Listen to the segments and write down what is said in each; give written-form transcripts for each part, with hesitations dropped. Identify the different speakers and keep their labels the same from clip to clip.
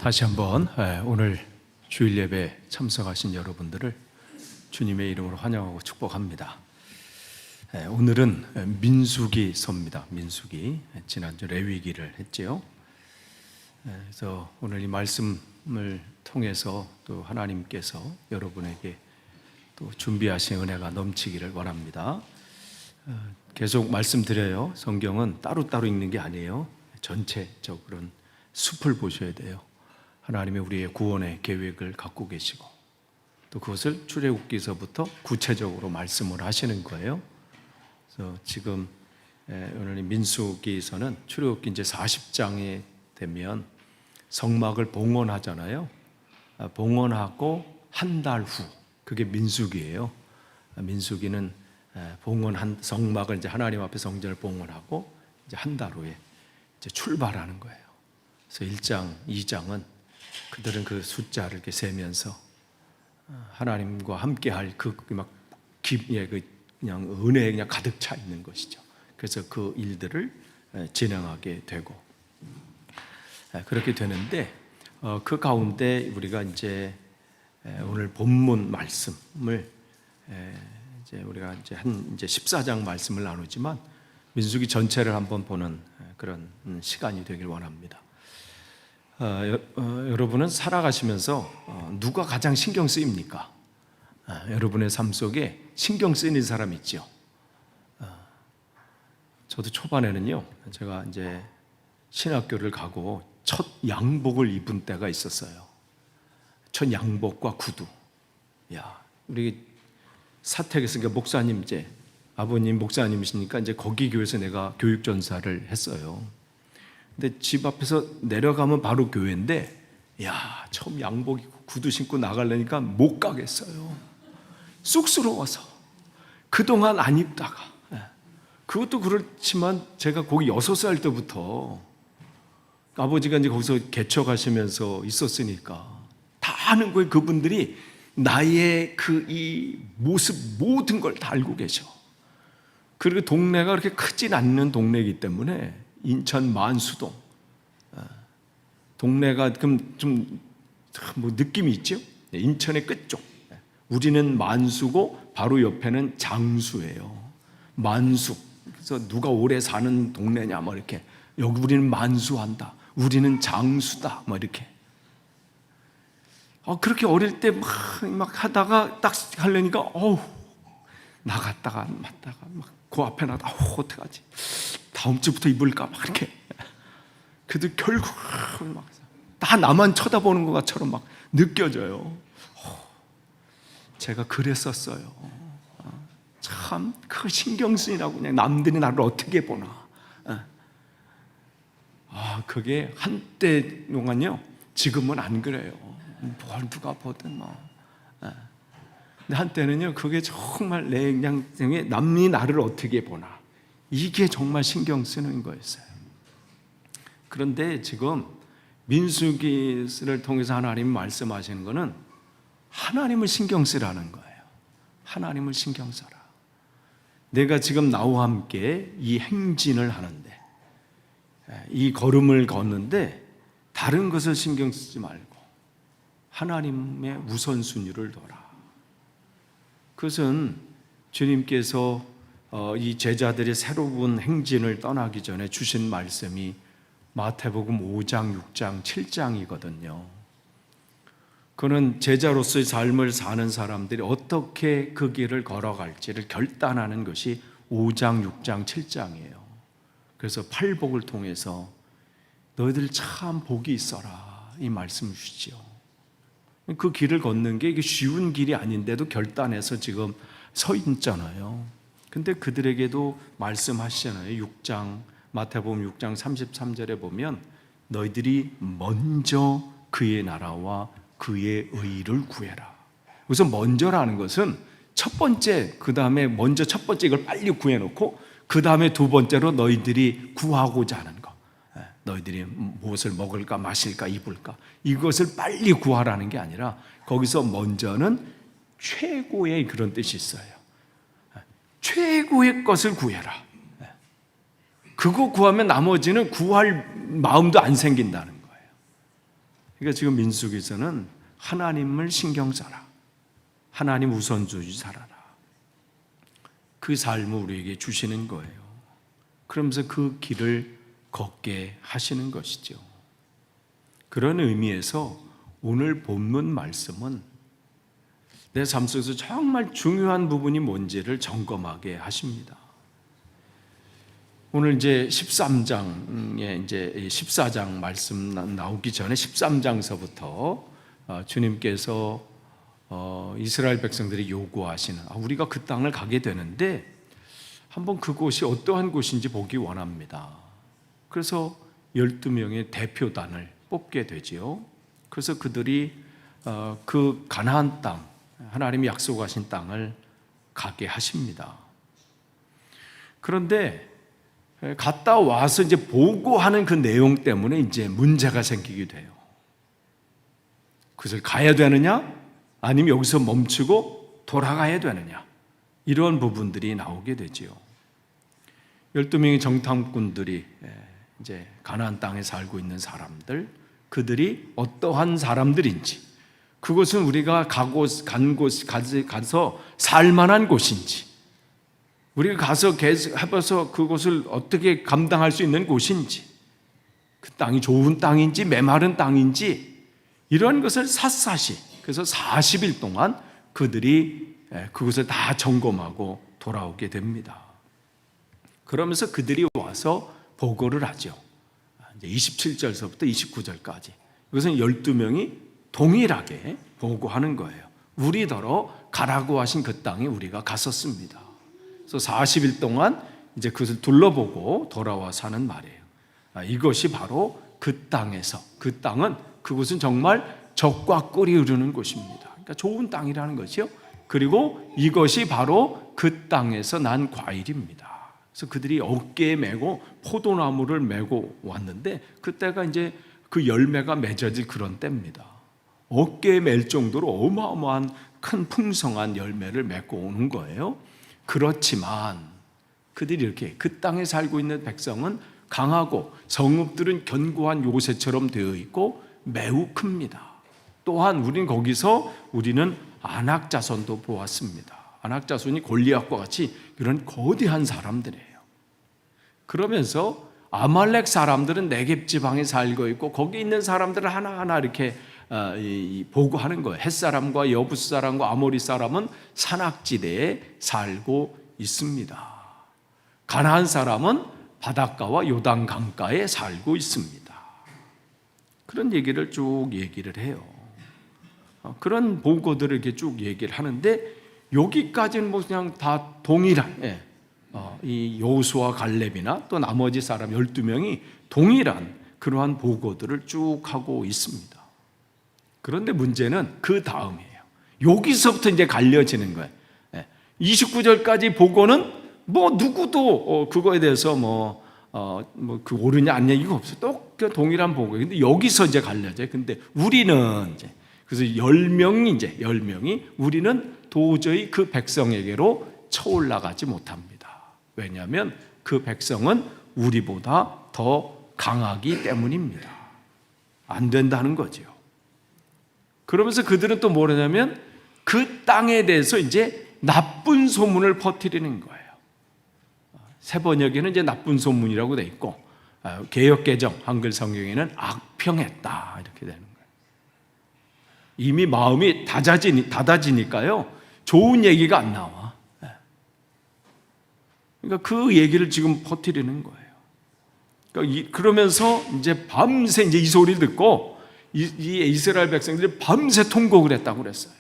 Speaker 1: 다시 한번 오늘 주일 예배 참석하신 여러분들을 주님의 이름으로 환영하고 축복합니다. 오늘은 민수기서입니다. 민수기. 지난주 레위기를 했지요. 그래서 오늘 이 말씀을 통해서 또 하나님께서 여러분에게 또 준비하신 은혜가 넘치기를 원합니다. 계속 말씀드려요. 성경은 따로따로 읽는 게 아니에요. 전체적으로는 숲을 보셔야 돼요. 하나님이 우리의 구원의 계획을 갖고 계시고 또 그것을 출애굽기서부터 구체적으로 말씀을 하시는 거예요. 그래서 지금 오늘 민수기서는 출애굽기 이제 40장에 되면 성막을 봉헌하잖아요. 봉헌하고 한 달 후, 그게 민수기예요. 민수기는 봉헌한 성막을 이제 하나님 앞에 성전을 봉헌하고 이제 한 달 후에 이제 출발하는 거예요. 그래서 1장, 2장은 그들은 그 숫자를 이렇게 세면서 하나님과 함께할 그냥 은혜에 그냥 가득 차 있는 것이죠. 그래서 그 일들을 진행하게 되고 그렇게 되는데 그 가운데 우리가 이제 오늘 본문 말씀을 이제 우리가 이제 14장 말씀을 나누지만 민수기 전체를 한번 보는 그런 시간이 되길 원합니다. 여러분은 살아가시면서 누가 가장 신경 쓰입니까? 여러분의 삶 속에 신경 쓰이는 사람 있죠. 저도 초반에는요, 제가 이제 신학교를 가고 첫 양복을 입은 때가 있었어요. 첫 양복과 구두. 야, 우리 사택에서 그러니까 목사님 이제 아버님 목사님이시니까 이제 거기 교회에서 내가 교육전사를 했어요. 근데 집 앞에서 내려가면 바로 교회인데, 야, 처음 양복 입고 구두 신고 나가려니까 못 가겠어요. 쑥스러워서. 그동안 안 입다가. 그것도 그렇지만 제가 거기 6살 때부터 아버지가 이제 거기서 개척하시면서 있었으니까 다 아는 거예요. 그분들이 나의 이 모습 모든 걸 다 알고 계셔. 그리고 동네가 그렇게 크진 않는 동네이기 때문에 인천 만수동 동네가 좀 뭐 느낌이 있죠? 인천의 끝쪽. 우리는 만수고 바로 옆에는 장수예요. 만수. 그래서 누가 오래 사는 동네냐 뭐 이렇게. 여기 우리는 만수한다. 우리는 장수다. 뭐 이렇게. 그렇게 어릴 때 막 하다가 딱 하려니까 나갔다가 맞다가 막 그 앞에 나다 어떡하지? 다음 주부터 입을까? 막 이렇게. 그래도 결국 막 다 나만 쳐다보는 것처럼 막 느껴져요. 제가 그랬었어요. 참 그 신경 쓰이라고 그냥 남들이 나를 어떻게 보나. 그게 한때 동안요. 지금은 안 그래요. 뭘 누가 보든 뭐. 근데 한때는요, 그게 정말 내 인생에 남이 나를 어떻게 보나. 이게 정말 신경 쓰는 거였어요. 그런데 지금 민수기를 통해서 하나님이 말씀하시는 거는 하나님을 신경 쓰라는 거예요. 하나님을 신경 써라. 내가 지금 나와 함께 이 행진을 하는데, 이 걸음을 걷는데 다른 것을 신경 쓰지 말고 하나님의 우선순위를 둬라. 그것은 주님께서 이 제자들의 새로운 행진을 떠나기 전에 주신 말씀이 마태복음 5장, 6장, 7장이거든요. 그는 제자로서의 삶을 사는 사람들이 어떻게 그 길을 걸어갈지를 결단하는 것이 5장, 6장, 7장이에요. 그래서 팔복을 통해서 너희들 참 복이 있어라 이 말씀을 주시죠. 그 길을 걷는 게 이게 쉬운 길이 아닌데도 결단해서 지금 서 있잖아요. 근데 그들에게도 말씀하시잖아요. 6장 마태복음 6장 33절에 보면 너희들이 먼저 그의 나라와 그의 의를 구해라. 그래서 먼저라는 것은 첫 번째, 그 다음에 먼저 첫 번째 이걸 빨리 구해놓고 그 다음에 두 번째로 너희들이 구하고자 하는 것. 너희들이 무엇을 먹을까 마실까 입을까 이것을 빨리 구하라는 게 아니라 거기서 먼저는 최고의 그런 뜻이 있어요. 최고의 것을 구해라. 그거 구하면 나머지는 구할 마음도 안 생긴다는 거예요. 그러니까 지금 민수기서는 하나님을 신경 써라, 하나님 우선주의 살아라, 그 삶을 우리에게 주시는 거예요. 그러면서 그 길을 걷게 하시는 것이죠. 그런 의미에서 오늘 본문 말씀은 내 삶 속에서 정말 중요한 부분이 뭔지를 점검하게 하십니다. 오늘 이제 13장에 이제 14장 말씀 나오기 전에 13장서부터 주님께서 이스라엘 백성들이 요구하시는, 우리가 그 땅을 가게 되는데 한번 그곳이 어떠한 곳인지 보기 원합니다. 그래서 12명의 대표단을 뽑게 되지요. 그래서 그들이 그 가나안 땅, 하나님이 약속하신 땅을 가게 하십니다. 그런데 갔다 와서 이제 보고하는 그 내용 때문에 이제 문제가 생기게 돼요. 그것을 가야 되느냐, 아니면 여기서 멈추고 돌아가야 되느냐, 이런 부분들이 나오게 되지요. 12명의 정탐꾼들이 이제 가나안 땅에 살고 있는 사람들, 그들이 어떠한 사람들인지, 그곳은 우리가 가서 살만한 곳인지, 우리가 가서 해봐서 그곳을 어떻게 감당할 수 있는 곳인지, 그 땅이 좋은 땅인지 메마른 땅인지, 이런 것을 샅샅이, 그래서 40일 동안 그들이 그것을 다 점검하고 돌아오게 됩니다. 그러면서 그들이 와서 보고를 하죠. 이제 27절서부터 29절까지. 이것은 12명이 동일하게 보고하는 거예요. 우리더러 가라고 하신 그 땅에 우리가 갔었습니다. 그래서 40일 동안 이제 그것을 둘러보고 돌아와 사는 말이에요. 이것이 바로 그 땅에서, 그 땅은, 그곳은 정말 젖과 꿀이 흐르는 곳입니다. 그러니까 좋은 땅이라는 것이요. 그리고 이것이 바로 그 땅에서 난 과일입니다. 그래서 그들이 어깨에 메고 포도나무를 메고 왔는데, 그때가 이제 그 열매가 맺어질 그런 때입니다. 어깨에 맬 정도로 어마어마한 큰 풍성한 열매를 맺고 오는 거예요. 그렇지만 그들이 이렇게, 그 땅에 살고 있는 백성은 강하고 성읍들은 견고한 요새처럼 되어 있고 매우 큽니다. 또한 우리는 아낙 자손도 보았습니다. 아낙 자손이 골리앗과 같이 이런 거대한 사람들이에요. 그러면서 아말렉 사람들은 네겝 지방에 살고 있고, 거기 있는 사람들을 하나하나 이렇게 보고하는 거예요. 헷 사람과 여부스 사람과 아모리 사람은 산악지대에 살고 있습니다. 가나안 사람은 바닷가와 요단 강가에 살고 있습니다. 그런 얘기를 쭉 얘기를 해요. 그런 보고들을 이렇게 쭉 얘기를 하는데, 여기까지는 뭐 그냥 다 동일한, 이 여호수아 갈렙이나 또 나머지 사람 12명이 동일한 그러한 보고들을 쭉 하고 있습니다. 그런데 문제는 그 다음이에요. 여기서부터 이제 갈려지는 거예요. 29절까지 보고는 뭐 누구도 그거에 대해서 그 옳으냐 아니냐 이거 없어요. 또 동일한 보고예요. 근데 여기서 이제 갈려져요. 근데 우리는 이제, 그래서 10명이 우리는 도저히 그 백성에게로 쳐올라가지 못합니다. 왜냐하면 그 백성은 우리보다 더 강하기 때문입니다. 안 된다는 거죠. 그러면서 그들은 또 뭐냐면 그 땅에 대해서 이제 나쁜 소문을 퍼뜨리는 거예요. 세 번역에는 이제 나쁜 소문이라고 돼 있고, 개역개정 한글 성경에는 악평했다 이렇게 되는 거예요. 이미 마음이 닫아지니까요, 좋은 얘기가 안 나와. 그러니까 그 얘기를 지금 퍼뜨리는 거예요. 그러니까 그러면서 이제 밤새 이제 이 소리를 듣고 이 이스라엘 백성들이 밤새 통곡을 했다고 그랬어요.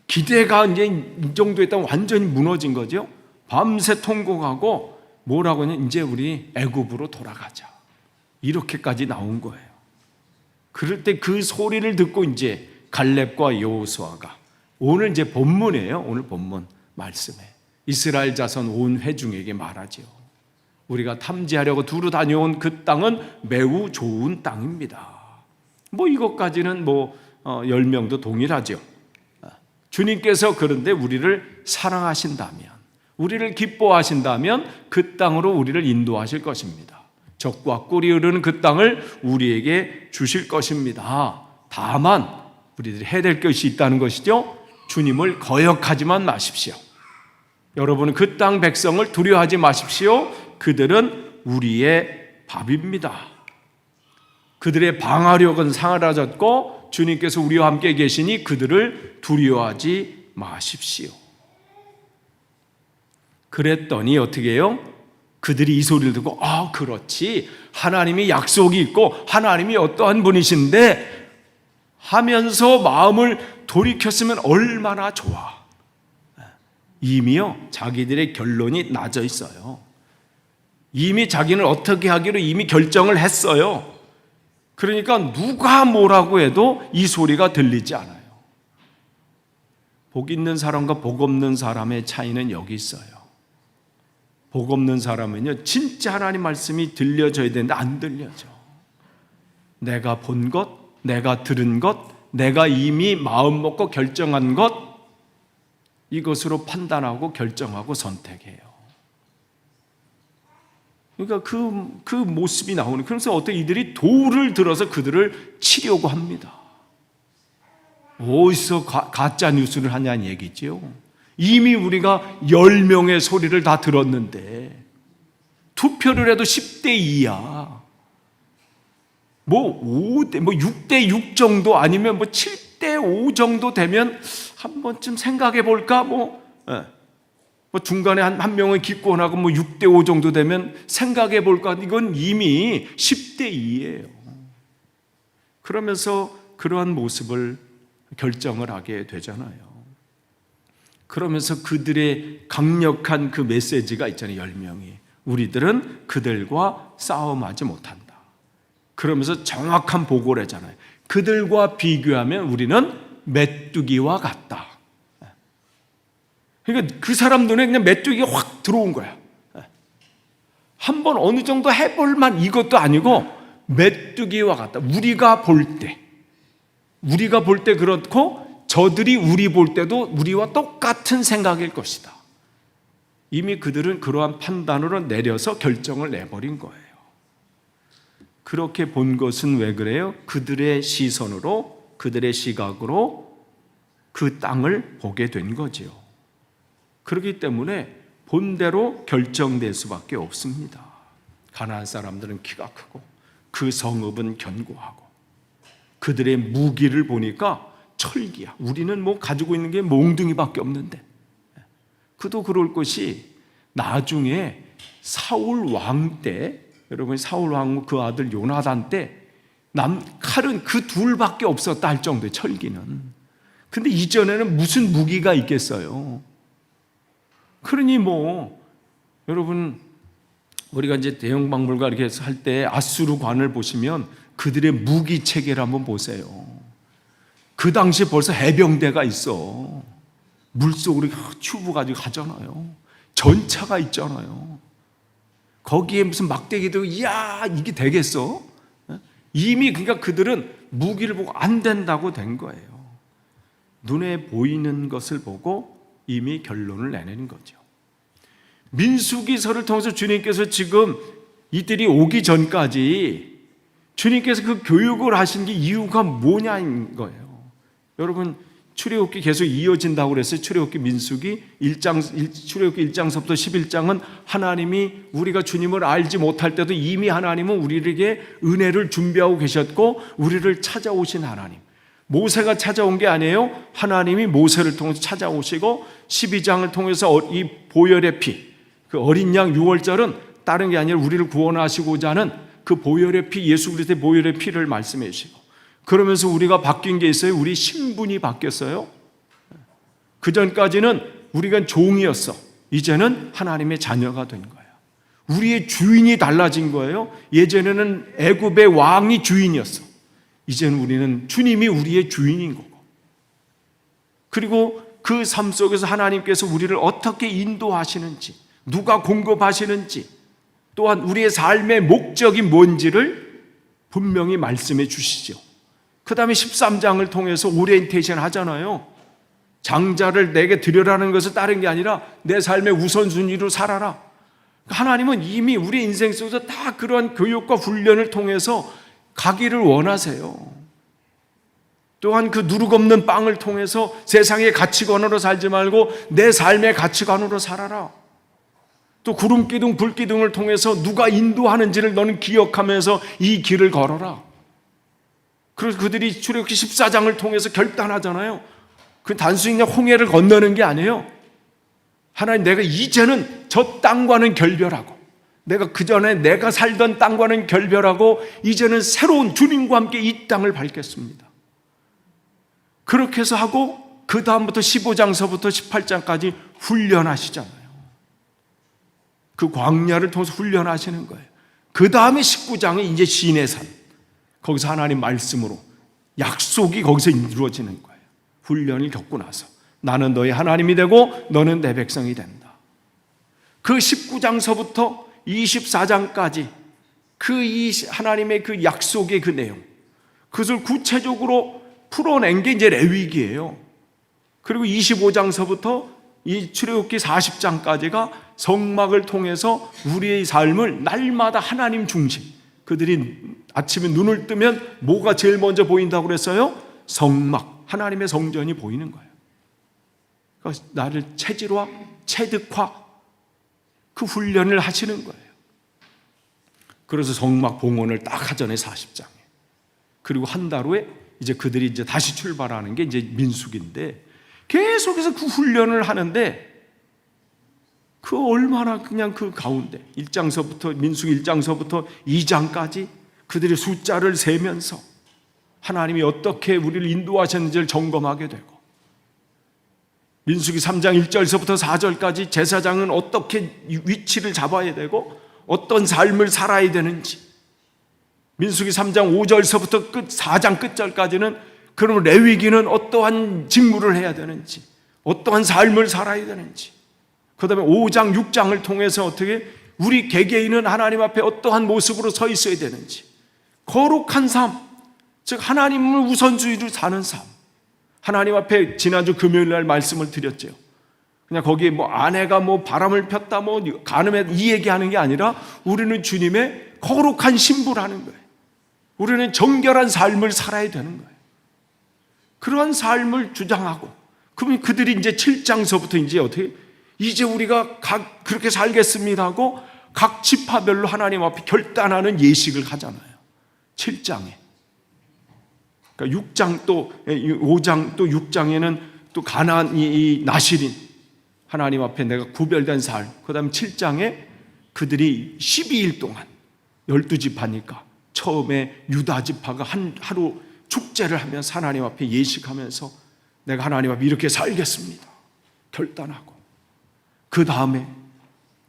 Speaker 1: 기대가 이제 이 정도 했다면 완전히 무너진 거죠. 밤새 통곡하고 뭐라고 하냐, 이제 우리 애굽으로 돌아가자, 이렇게까지 나온 거예요. 그럴 때 그 소리를 듣고 이제 갈렙과 여호수아가, 오늘 이제 본문이에요. 오늘 본문 말씀에 이스라엘 자손 온 회중에게 말하죠. 우리가 탐지하려고 두루 다녀온 그 땅은 매우 좋은 땅입니다. 뭐 이것까지는 10명도 동일하죠. 주님께서 그런데 우리를 사랑하신다면, 우리를 기뻐하신다면 그 땅으로 우리를 인도하실 것입니다. 적과 꿀이 흐르는 그 땅을 우리에게 주실 것입니다. 다만 우리들이 해야 될 것이 있다는 것이죠. 주님을 거역하지만 마십시오. 여러분은 그 땅 백성을 두려워하지 마십시오. 그들은 우리의 밥입니다. 그들의 방어력은 사라졌고 주님께서 우리와 함께 계시니 그들을 두려워하지 마십시오. 그랬더니 어떻게 해요? 그들이 이 소리를 듣고 그렇지, 하나님이 약속이 있고 하나님이 어떠한 분이신데 하면서 마음을 돌이켰으면 얼마나 좋아. 이미요, 자기들의 결론이 나져 있어요. 이미 자기는 어떻게 하기로 이미 결정을 했어요. 그러니까 누가 뭐라고 해도 이 소리가 들리지 않아요. 복 있는 사람과 복 없는 사람의 차이는 여기 있어요. 복 없는 사람은요, 진짜 하나님 말씀이 들려져야 되는데 안 들려져. 내가 본 것, 내가 들은 것, 내가 이미 마음 먹고 결정한 것, 이것으로 판단하고 결정하고 선택해요. 그러니까 그 모습이 나오는. 그래서 어떤 이들이 돌을 들어서 그들을 치려고 합니다. 어디서 가짜 뉴스를 하냐는 얘기죠. 이미 우리가 10명의 소리를 다 들었는데 투표를 해도 10대 2야. 뭐 6대 6 정도 아니면 뭐 7대 5 정도 되면 한 번쯤 생각해 볼까? 뭐 중간에 한 명은 기권하고 뭐 6대 5 정도 되면 생각해 볼까? 이건 이미 10대 2예요. 그러면서 그러한 모습을 결정을 하게 되잖아요. 그러면서 그들의 강력한 그 메시지가 있잖아요. 10명이. 우리들은 그들과 싸움하지 못한다. 그러면서 정확한 보고를 하잖아요. 그들과 비교하면 우리는 메뚜기와 같다. 그러니까 그 사람 눈에 그냥 메뚜기가 확 들어온 거야. 한번 어느 정도 해볼만 이것도 아니고 메뚜기와 같다. 우리가 볼 때 그렇고 저들이 우리 볼 때도 우리와 똑같은 생각일 것이다. 이미 그들은 그러한 판단으로 내려서 결정을 내버린 거예요. 그렇게 본 것은 왜 그래요? 그들의 시선으로, 그들의 시각으로 그 땅을 보게 된 거지요. 그렇기 때문에 본대로 결정될 수밖에 없습니다. 가나안 사람들은 키가 크고 그 성읍은 견고하고 그들의 무기를 보니까 철기야. 우리는 뭐 가지고 있는 게 몽둥이밖에 없는데. 그도 그럴 것이 나중에 사울 왕 때, 여러분 사울 왕 그 아들 요나단 때 칼은 그 둘밖에 없었다 할 정도의 철기는. 근데 이전에는 무슨 무기가 있겠어요? 그러니 뭐 여러분 우리가 이제 대형 박물관 이렇게 해서 할 때 아수르관을 보시면 그들의 무기 체계를 한번 보세요. 그 당시에 벌써 해병대가 있어. 물속으로 튜브 가지고 가잖아요. 전차가 있잖아요. 거기에 무슨 막대기도 이야 이게 되겠어? 이미 그러니까 그들은 무기를 보고 안 된다고 된 거예요. 눈에 보이는 것을 보고 이미 결론을 내내는 거죠. 민수기서를 통해서 주님께서 지금 이들이 오기 전까지 주님께서 그 교육을 하신 게 이유가 뭐냐인 거예요. 여러분 출애굽기 계속 이어진다고 그랬어요. 출애굽기 민수기 1장, 출애굽기 1장서부터 11장은 하나님이 우리가 주님을 알지 못할 때도 이미 하나님은 우리에게 은혜를 준비하고 계셨고 우리를 찾아오신 하나님. 모세가 찾아온 게 아니에요. 하나님이 모세를 통해서 찾아오시고 12장을 통해서 이 보혈의 피, 그 어린 양 6월절은 다른 게 아니라 우리를 구원하시고자 하는 그 보혈의 피, 예수 그리스도의 보혈의 피를 말씀해 주시고 그러면서 우리가 바뀐 게 있어요. 우리 신분이 바뀌었어요. 그전까지는 우리가 종이었어. 이제는 하나님의 자녀가 된 거예요. 우리의 주인이 달라진 거예요. 예전에는 애굽의 왕이 주인이었어. 이제는 우리는 주님이 우리의 주인인 거고. 그리고 그 삶 속에서 하나님께서 우리를 어떻게 인도하시는지, 누가 공급하시는지, 또한 우리의 삶의 목적이 뭔지를 분명히 말씀해 주시죠. 그 다음에 13장을 통해서 오리엔테이션 하잖아요. 장자를 내게 드려라는 것은 다른 게 아니라 내 삶의 우선순위로 살아라. 하나님은 이미 우리 인생 속에서 다 그러한 교육과 훈련을 통해서 가기를 원하세요. 또한 그 누룩 없는 빵을 통해서 세상의 가치관으로 살지 말고 내 삶의 가치관으로 살아라. 또 구름기둥, 불기둥을 통해서 누가 인도하는지를 너는 기억하면서 이 길을 걸어라. 그래서 그들이 출애굽기 14장을 통해서 결단하잖아요. 그 단순히 그냥 홍해를 건너는 게 아니에요. 하나님, 내가 이제는 저 땅과는 결별하고, 내가 그전에 내가 살던 땅과는 결별하고 이제는 새로운 주님과 함께 이 땅을 밟겠습니다. 그렇게 해서 하고 그 다음부터 15장서부터 18장까지 훈련하시잖아요. 그 광야를 통해서 훈련하시는 거예요. 그 다음에 19장이 이제 시내산, 거기서 하나님 말씀으로 약속이 거기서 이루어지는 거예요. 훈련을 겪고 나서 나는 너의 하나님이 되고 너는 내 백성이 된다. 그 19장서부터 24장까지 그 하나님의 그 약속의 그 내용, 그것을 구체적으로 풀어낸 게 이제 레위기예요. 그리고 25장서부터 이 출애굽기 40장까지가 성막을 통해서 우리의 삶을 날마다 하나님 중심, 그들이 아침에 눈을 뜨면 뭐가 제일 먼저 보인다고 그랬어요? 성막, 하나님의 성전이 보이는 거예요. 그러니까 나를 체질화, 체득화, 그 훈련을 하시는 거예요. 그래서 성막 봉헌을 딱 하전에 40장에, 그리고 한 달 후에 이제 그들이 이제 다시 출발하는 게 이제 민수기인데, 계속해서 그 훈련을 하는데 그 얼마나 그냥 그 가운데 1장서부터 민수기 1장서부터 2장까지 그들의 숫자를 세면서 하나님이 어떻게 우리를 인도하셨는지를 점검하게 되고, 민수기 3장 1절서부터 4절까지 제사장은 어떻게 위치를 잡아야 되고 어떤 삶을 살아야 되는지, 민수기 3장 5절서부터 4장 끝절까지는 그러면 레위기는 어떠한 직무를 해야 되는지, 어떠한 삶을 살아야 되는지, 그 다음에 5장 6장을 통해서 어떻게 우리 개개인은 하나님 앞에 어떠한 모습으로 서 있어야 되는지, 거룩한 삶, 즉 하나님을 우선주의로 사는 삶. 하나님 앞에 지난주 금요일 날 말씀을 드렸죠. 그냥 거기에 뭐 아내가 뭐 바람을 폈다 뭐 간음에 이 얘기하는 게 아니라 우리는 주님의 거룩한 신부라는 거예요. 우리는 정결한 삶을 살아야 되는 거예요. 그러한 삶을 주장하고, 그러면 그들이 이제 7장서부터 이제 어떻게 이제 우리가 그렇게 살겠습니다 하고 각 지파별로 하나님 앞에 결단하는 예식을 하잖아요. 7장에. 그러니까 6장 또 5장 또 6장에는 또 가나안 이 나실인 하나님 앞에 내가 구별된 삶. 그다음에 7장에 그들이 12일 동안 12지파니까 처음에 유다 지파가 하루 축제를 하면서 하나님 앞에 예식하면서 내가 하나님 앞에 이렇게 살겠습니다 결단하고, 그 다음에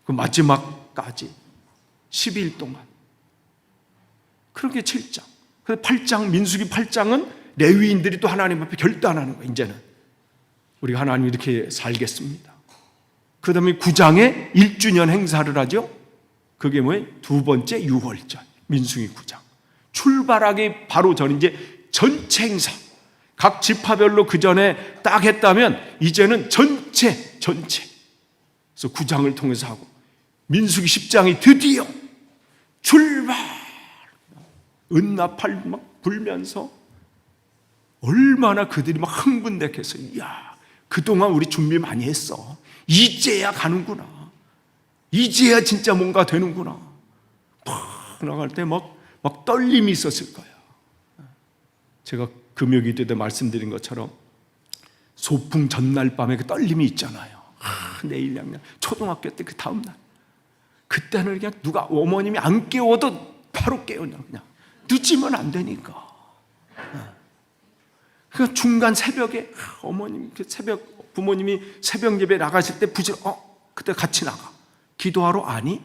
Speaker 1: 그 마지막까지 12일 동안 그렇게 7장, 8장 민수기 8장은 레위인들이 또 하나님 앞에 결단하는 거예요. 이제는 우리가 하나님 이렇게 살겠습니다. 그 다음에 9장에 1주년 행사를 하죠. 그게 뭐예요? 두 번째 유월절, 민수기 9장. 출발하기 바로 전 이제 전체 행사, 각 지파별로 그 전에 딱 했다면 이제는 전체. 그래서 9장을 통해서 하고 민수기 10장이 드디어 출발. 은나팔 막 불면서 얼마나 그들이 막 흥분됐겠어. 이야, 그동안 우리 준비 많이 했어. 이제야 가는구나. 이제야 진짜 뭔가 되는구나. 팍 나갈 때 막 떨림이 있었을 거야. 제가 금요기도 때 말씀드린 것처럼 소풍 전날 밤에 그 떨림이 있잖아요. 내일 그냥 초등학교 때 그 다음날, 그때는 그냥 누가 어머님이 안 깨워도 바로 깨우냐. 그냥 늦으면 안 되니까. 그 중간 새벽에 어머님 부모님이 새벽 예배 나가실 때 그때 같이 나가 기도하러. 아니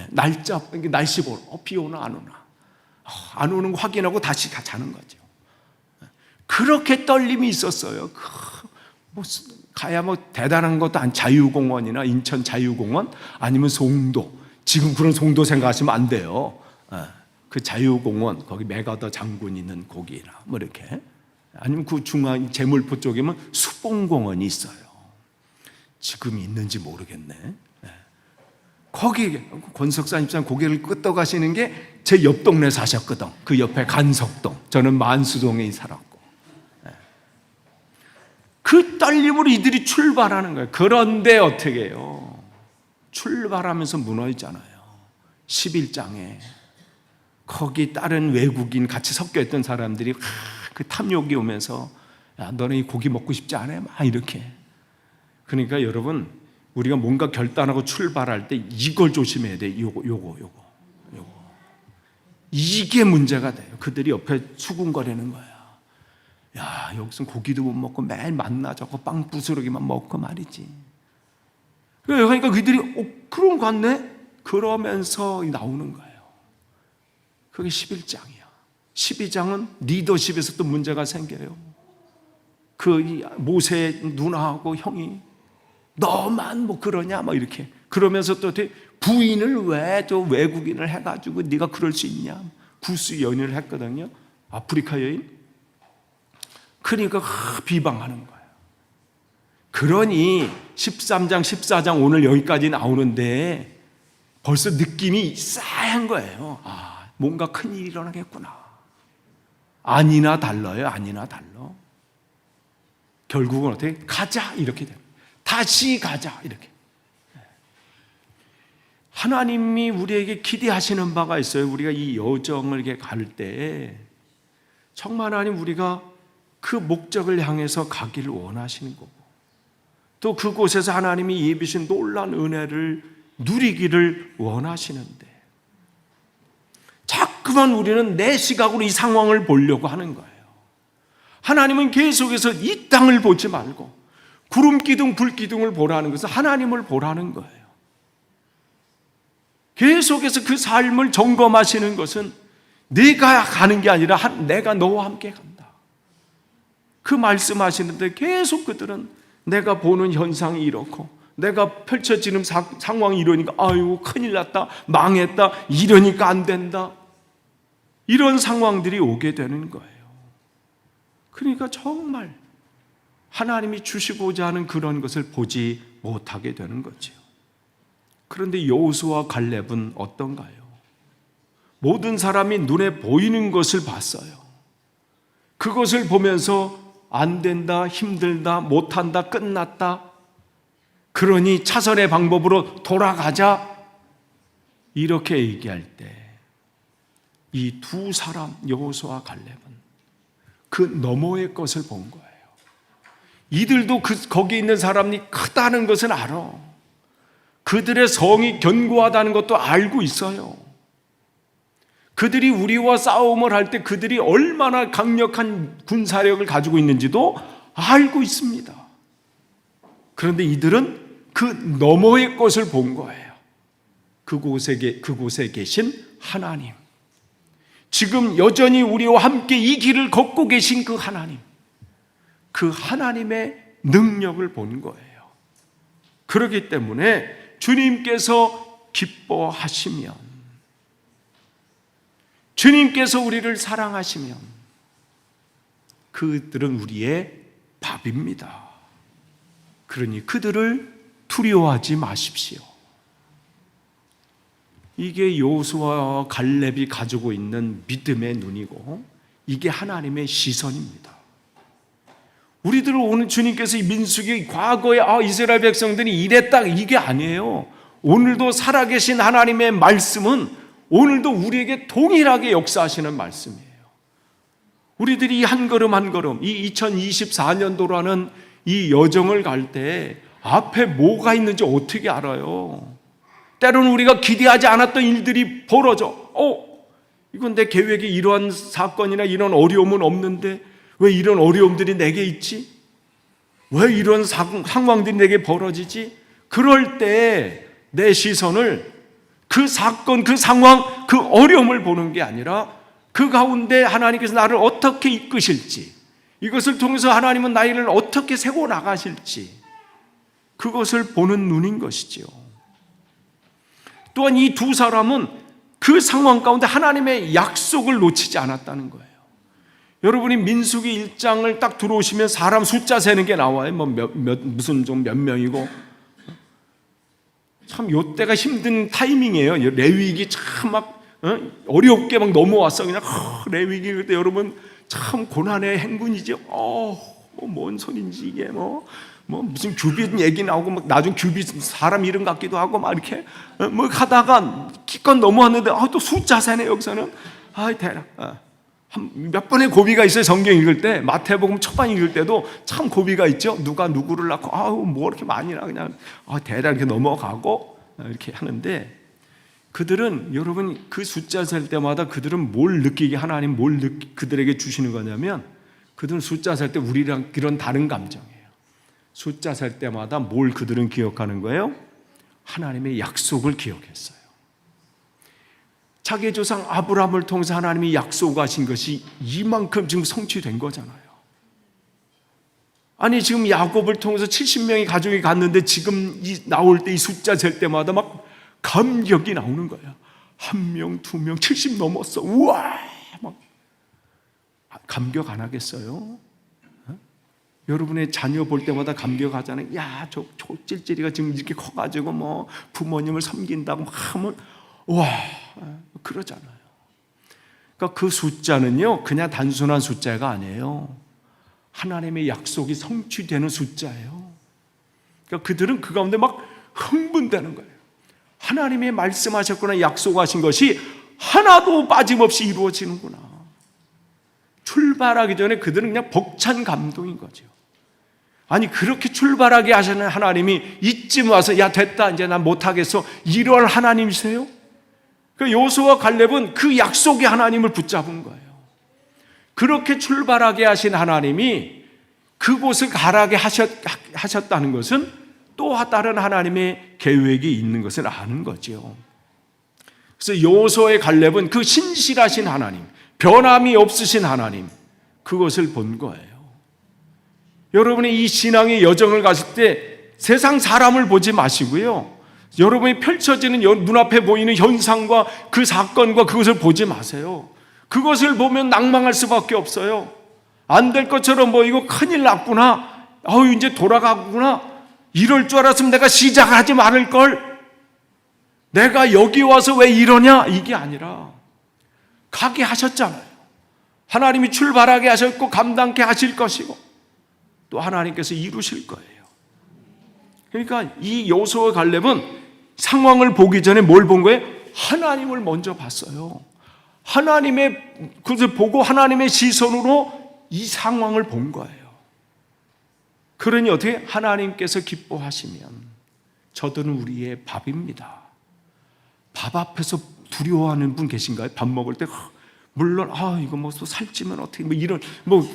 Speaker 1: 날씨 보러 비 오나 안 오나, 안 오는 거 확인하고 다시 자는 거죠. 그렇게 떨림이 있었어요. 가야 뭐 대단한 것도 안, 자유공원이나 인천 자유공원 아니면 송도, 지금 그런 송도 생각하시면 안 돼요. 그 자유공원 거기 메가더 장군 있는 거기나 뭐 이렇게, 아니면 그 중앙 제물포 쪽이면 수봉공원이 있어요. 지금 있는지 모르겠네. 거기 권석사 집사님 고개를 끄덕하시는 게 제 옆 동네 사셨거든. 그 옆에 간석동. 저는 만수동에 살았고. 그 떨림으로 이들이 출발하는 거예요. 그런데 어떻게 해요? 출발하면서 무너지잖아요. 11장에 거기 다른 외국인 같이 섞여 있던 사람들이 그 탐욕이 오면서 야, 너네 이 고기 먹고 싶지 않아? 막 이렇게. 그러니까 여러분, 우리가 뭔가 결단하고 출발할 때 이걸 조심해야 돼. 요거. 이게 문제가 돼요. 그들이 옆에 수군거리는 거야. 야, 여기서 고기도 못 먹고 매일 만나자고 빵 부스러기만 먹고 말이지. 그러니까 그들이 그런 거 같네? 그러면서 나오는 거예요. 그게 11장이야. 12장은 리더십에서 또 문제가 생겨요. 그 모세 누나하고 형이 너만 뭐 그러냐 뭐 이렇게 그러면서 또 부인을 왜 저 외국인을 해가지고 네가 그럴 수 있냐. 구스 연인을 했거든요. 아프리카 여인. 그러니까 비방하는 거예요. 그러니 13장 14장 오늘 여기까지 나오는데 벌써 느낌이 싸한 거예요. 아, 뭔가 큰일이 일어나겠구나. 아니나 달라요. 아니나 달라. 결국은 어떻게? 가자 이렇게 돼요. 다시 가자 이렇게. 하나님이 우리에게 기대하시는 바가 있어요. 우리가 이 여정을 이렇게 갈 때 정말 하나님 우리가 그 목적을 향해서 가기를 원하시는 거고 또 그곳에서 하나님이 예비신 놀라운 은혜를 누리기를 원하시는데 자꾸만 우리는 내 시각으로 이 상황을 보려고 하는 거예요. 하나님은 계속해서 이 땅을 보지 말고 구름 기둥, 불 기둥을 보라는 것은 하나님을 보라는 거예요. 계속해서 그 삶을 점검하시는 것은 내가 가는 게 아니라 내가 너와 함께 간다. 그 말씀하시는데 계속 그들은 내가 보는 현상이 이렇고 내가 펼쳐지는 상황이 이러니까 아유 큰일 났다, 망했다, 이러니까 안 된다. 이런 상황들이 오게 되는 거예요. 그러니까 정말 하나님이 주시고자 하는 그런 것을 보지 못하게 되는 거죠. 그런데 여호수아와 갈렙은 어떤가요? 모든 사람이 눈에 보이는 것을 봤어요. 그것을 보면서 안 된다, 힘들다, 못한다, 끝났다. 그러니 차선의 방법으로 돌아가자. 이렇게 얘기할 때 이 두 사람 여호수아와 갈렙은 그 너머의 것을 본 거예요. 이들도 거기 있는 사람이 크다는 것은 알아. 그들의 성이 견고하다는 것도 알고 있어요. 그들이 우리와 싸움을 할 때 그들이 얼마나 강력한 군사력을 가지고 있는지도 알고 있습니다. 그런데 이들은 그 너머의 것을 본 거예요. 그곳에 계신 하나님. 지금 여전히 우리와 함께 이 길을 걷고 계신 그 하나님. 그 하나님의 능력을 본 거예요. 그렇기 때문에 주님께서 기뻐하시면, 주님께서 우리를 사랑하시면 그들은 우리의 밥입니다. 그러니 그들을 두려워하지 마십시오. 이게 여호수아와 갈렙이 가지고 있는 믿음의 눈이고 이게 하나님의 시선입니다. 우리들은 오늘 주님께서 이 민수기 과거에 이스라엘 백성들이 이랬다 이게 아니에요. 오늘도 살아계신 하나님의 말씀은 오늘도 우리에게 동일하게 역사하시는 말씀이에요. 우리들이 한 걸음 한 걸음 이 2024년도라는 이 여정을 갈 때 앞에 뭐가 있는지 어떻게 알아요? 때로는 우리가 기대하지 않았던 일들이 벌어져. 이건 내 계획에 이러한 사건이나 이런 어려움은 없는데 왜 이런 어려움들이 내게 있지? 왜 이런 상황들이 내게 벌어지지? 그럴 때 내 시선을 그 사건, 그 상황, 그 어려움을 보는 게 아니라 그 가운데 하나님께서 나를 어떻게 이끄실지, 이것을 통해서 하나님은 나를 어떻게 세워 나가실지 그것을 보는 눈인 것이지요. 또한 이 두 사람은 그 상황 가운데 하나님의 약속을 놓치지 않았다는 거예요. 여러분이 민수기 1장을 딱 들어오시면 사람 숫자 세는 게 나와요. 무슨 좀 몇 명이고. 참 요때가 힘든 타이밍이에요. 레위기 참 막 어렵게 막 넘어왔어. 그냥 레위기 그때 여러분 참 고난의 행군이죠. 뭔 소린지 이게 뭐 무슨 규빗 얘기 나오고 막 나중 규빗 사람 이름 같기도 하고 막 이렇게 뭐 하다가 기껏 넘어왔는데 또 숫자 세네 여기서는. 대략 몇 번의 고비가 있어요. 성경 읽을 때 마태복음 초반 읽을 때도 참 고비가 있죠. 누가 누구를 낳고 뭐 이렇게 많이나 그냥 대략 이렇게 넘어가고 이렇게 하는데, 그들은 여러분 그 숫자 셀 때마다 그들은 뭘 느끼게 하나님 그들에게 주시는 거냐면, 그들은 숫자 셀 때 우리랑 이런 다른 감정이에요. 숫자 셀 때마다 뭘 그들은 기억하는 거예요? 하나님의 약속을 기억했어요. 자기 조상 아브라함을 통해서 하나님이 약속하신 것이 이만큼 지금 성취된 거잖아요. 아니 지금 야곱을 통해서 70명의 가족이 갔는데 지금 나올 때 이 숫자 셀 때마다 막 감격이 나오는 거예요. 1명, 2명, 70 넘었어. 우와! 막 감격 안 하겠어요? 여러분의 자녀 볼 때마다 감격하잖아요. 야, 저 찔찔이가 지금 이렇게 커가지고 뭐 부모님을 섬긴다고 하면 와, 그러잖아요. 그러니까 그 숫자는요, 그냥 단순한 숫자가 아니에요. 하나님의 약속이 성취되는 숫자예요. 그러니까 그들은 그 가운데 막 흥분되는 거예요. 하나님의 말씀하셨거나 약속하신 것이 하나도 빠짐없이 이루어지는구나. 출발하기 전에 그들은 그냥 벅찬 감동인 거죠. 아니 그렇게 출발하게 하시는 하나님이 이쯤 와서 야 됐다 이제 난 못하겠어 이럴 하나님이세요? 그 여호수아와 갈렙은 그 약속의 하나님을 붙잡은 거예요. 그렇게 출발하게 하신 하나님이 그곳을 가라게 하셨다는 것은 또 다른 하나님의 계획이 있는 것을 아는 거죠. 그래서 여호수아의 갈렙은 그 신실하신 하나님, 변함이 없으신 하나님, 그것을 본 거예요. 여러분이 이 신앙의 여정을 가실 때 세상 사람을 보지 마시고요, 여러분이 펼쳐지는 눈앞에 보이는 현상과 그 사건과 그것을 보지 마세요. 그것을 보면 낭망할 수밖에 없어요. 안 될 것처럼 이거 큰일 났구나, 이제 돌아가구나, 이럴 줄 알았으면 내가 시작하지 말을걸, 내가 여기 와서 왜 이러냐, 이게 아니라 가게 하셨잖아요. 하나님이 출발하게 하셨고 감당케 하실 것이고 또 하나님께서 이루실 거예요. 그러니까 이 여호수아와 갈렙은 상황을 보기 전에 뭘 본 거예요? 하나님을 먼저 봤어요. 하나님의 그것을 보고 하나님의 시선으로 이 상황을 본 거예요. 그러니 어떻게 하나님께서 기뻐하시면 저들은 우리의 밥입니다. 밥 앞에서 두려워하는 분 계신가요? 밥 먹을 때 물론 이거 또 살찌면 어떻게 이런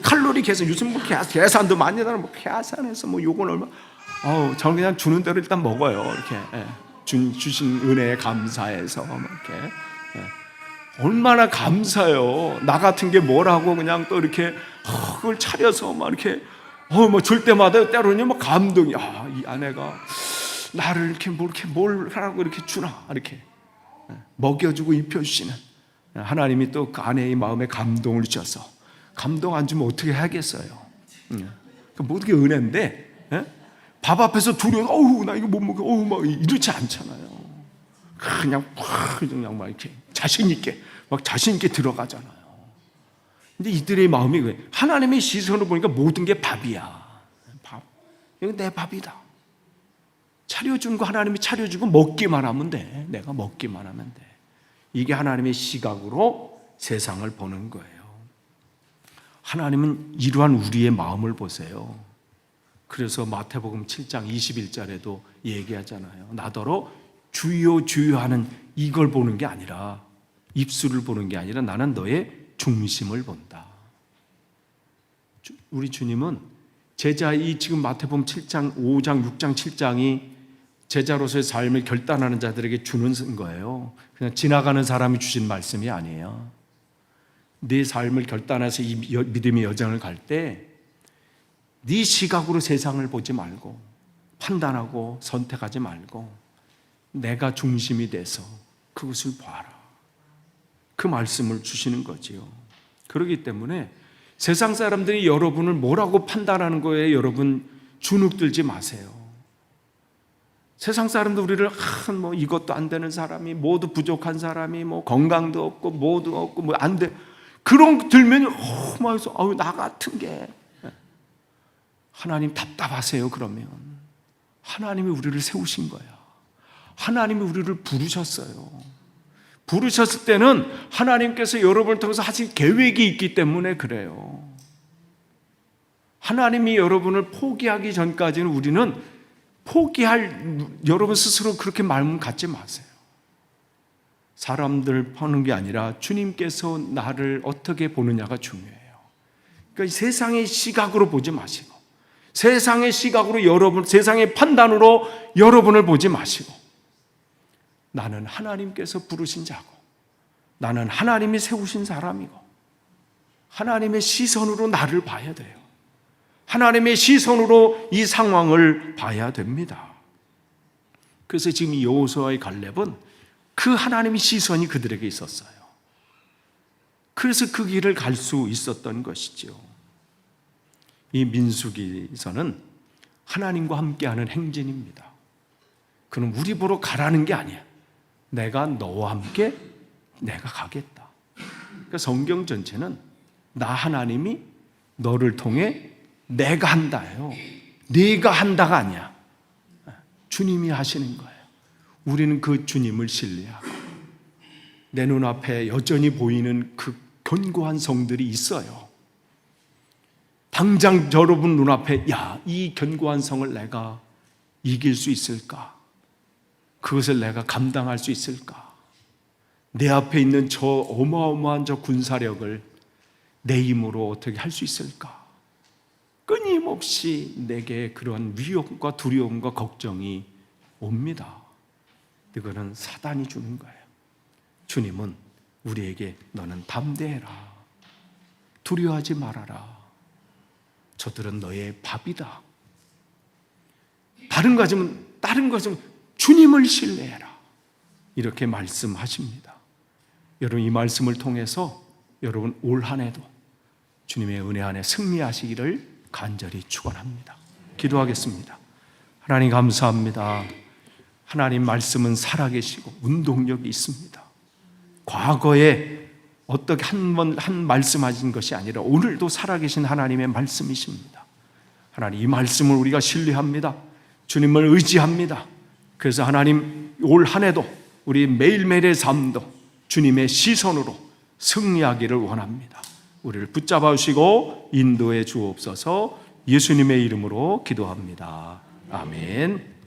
Speaker 1: 칼로리 계산, 요즘 계산도 많이 하잖아요. 계산해서 요건 얼마, 저는 그냥 주는 대로 일단 먹어요. 이렇게 주신 은혜에 감사해서 이렇게 얼마나 감사해요. 나 같은 게 뭐라고 그냥 또 이렇게 그걸 차려서 이렇게 줄 때마다 때로는 감동이, 이 아내가 나를 이렇게 뭘 하라고 이렇게 주나, 이렇게 먹여주고 입혀주시는 하나님이 또 그 아내의 마음에 감동을 주셔서, 감동 안 주면 어떻게 하겠어요? 그 모든 게 은혜인데 밥 앞에서 두려워, 나 이거 못 먹어, 막 이렇지 않잖아요. 그냥 막 이렇게 자신 있게 들어가잖아요. 근데 이들의 마음이 왜? 하나님의 시선으로 보니까 모든 게 밥이야. 밥. 이거 내 밥이다. 차려준 거 하나님이 차려주고 먹기만 하면 돼. 내가 먹기만 하면 돼. 이게 하나님의 시각으로 세상을 보는 거예요. 하나님은 이러한 우리의 마음을 보세요. 그래서 마태복음 7장 21절에도 얘기하잖아요. 나더러 주여 주여 하는 이걸 보는 게 아니라, 입술을 보는 게 아니라 나는 너의 중심을 본다. 우리 주님은 제자의 지금 마태복음 7장, 5장, 6장, 7장이 제자로서의 삶을 결단하는 자들에게 주는 거예요. 그냥 지나가는 사람이 주신 말씀이 아니에요. 네 삶을 결단해서 이 믿음의 여정을 갈 때 네 시각으로 세상을 보지 말고, 판단하고 선택하지 말고 내가 중심이 돼서 그것을 봐라. 그 말씀을 주시는 거지요. 그렇기 때문에 세상 사람들이 여러분을 뭐라고 판단하는 거에 여러분 주눅들지 마세요. 세상 사람도 우리를 뭐 이것도 안 되는 사람이, 모두 부족한 사람이, 뭐 건강도 없고 뭐도 없고 뭐 안 돼, 그런 거 들면 막해서 나 같은 게. 하나님 답답하세요. 그러면 하나님이 우리를 세우신 거야. 하나님이 우리를 부르셨어요. 부르셨을 때는 하나님께서 여러분을 통해서 하신 계획이 있기 때문에 그래요. 하나님이 여러분을 포기하기 전까지는 우리는 여러분 스스로 그렇게 마음 갖지 마세요. 사람들 보는 게 아니라 주님께서 나를 어떻게 보느냐가 중요해요. 그러니까 세상의 시각으로 보지 마시고, 세상의 시각으로 세상의 판단으로 여러분을 보지 마시고, 나는 하나님께서 부르신 자고, 나는 하나님이 세우신 사람이고, 하나님의 시선으로 나를 봐야 돼요. 하나님의 시선으로 이 상황을 봐야 됩니다. 그래서 지금 이 여호수아의 갈렙은 그 하나님의 시선이 그들에게 있었어요. 그래서 그 길을 갈 수 있었던 것이죠. 이 민수기서는 하나님과 함께하는 행진입니다. 그럼 우리 보러 가라는 게 아니야. 내가 너와 함께 내가 가겠다. 그러니까 성경 전체는 나 하나님이 너를 통해 내가 한다예요. 네가 한다가 아니야. 주님이 하시는 거예요. 우리는 그 주님을 신뢰하고, 내 눈앞에 여전히 보이는 그 견고한 성들이 있어요. 당장 여러분 눈앞에 이 견고한 성을 내가 이길 수 있을까? 그것을 내가 감당할 수 있을까? 내 앞에 있는 저 어마어마한 저 군사력을 내 힘으로 어떻게 할 수 있을까? 끊임없이 내게 그런 위협과 두려움과 걱정이 옵니다. 이거는 사단이 주는 거예요. 주님은 우리에게 너는 담대해라. 두려워하지 말아라. 저들은 너의 밥이다. 다른 것은 주님을 신뢰해라. 이렇게 말씀하십니다. 여러분, 이 말씀을 통해서 여러분 올 한 해도 주님의 은혜 안에 승리하시기를 간절히 축원합니다. 기도하겠습니다. 하나님 감사합니다. 하나님 말씀은 살아계시고 운동력이 있습니다. 과거에 어떻게 한 말씀하신 것이 아니라 오늘도 살아계신 하나님의 말씀이십니다. 하나님, 이 말씀을 우리가 신뢰합니다. 주님을 의지합니다. 그래서 하나님, 올 한 해도 우리 매일매일의 삶도 주님의 시선으로 승리하기를 원합니다. 우리를 붙잡아 주시고 인도해 주옵소서. 예수님의 이름으로 기도합니다. 아멘.